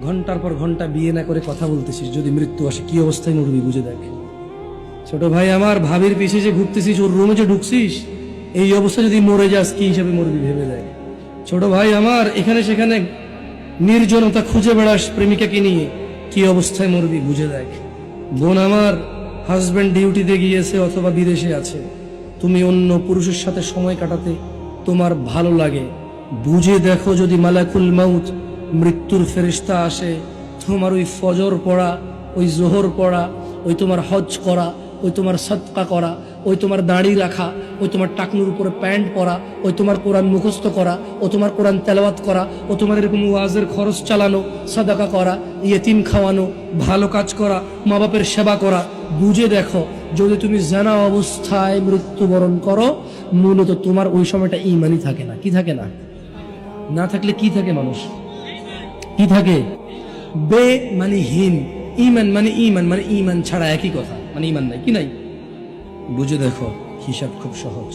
ঘন্টার পর ঘন্টা বিয়ে না করে কথা বলতেছিস, যদি মৃত্যু আসে কি অবস্থায় মরবি বুঝে দেখ। ছোট ভাই আমার, ভাবির পিছে যে ঘুরতেছিস, ওর রুমে যে ঢুকছিস, এই অবস্থা যদি মরে যাস কি হিসাবে মরবি ভেবে দেখ। ছোট ভাই আমার, এখানে সেখানে নির্জনতা খুঁজে বেড়াস প্রেমিকাকে নিয়ে, কি অবস্থায় মরবি বুঝে দেখ। বোন আমার, হাজবেন্ড ডিউটিতে গিয়েছে অথবা বিদেশে আছে, তুমি অন্য পুরুষের সাথে সময় কাটাতে তোমার ভালো লাগে, বুঝে দেখো যদি মালাকুল মাউত মৃত্যুর ফেরেশতা আসে, তোমার ওই ফজর পড়া, ওই জোহর পড়া, ওই তোমার হজ করা, ওই তোমার সদকা করা, ওই তোমার দাড়ি রাখা, ওই তোমার টাকনুর উপরে প্যান্ট পরা, ওই তোমার কোরআন মুখস্থ করা, ও তোমার কোরআন তেলাওয়াত করা, ও তোমার এরকম ওয়াজের খরচ চালানো, সাদাকা করা, ইয়েতিম খাওয়ানো, ভালো কাজ করা, মা বাপের সেবা করা, বুঝে দেখো যদি তুমি জানা অবস্থায় মৃত্যুবরণ করো, মূলত তোমার ওই সময়টা ইমানই থাকে না। কি থাকে না? না থাকলে কি থাকে মানুষ? কি থাকে? বে মানে হীন, ইমান মানে ইমান, মানে ইমান ছাড়া একই কথা, মানে ইমান নাই, কি নাই? বুঝে দেখো, হিসাব খুব সহজ।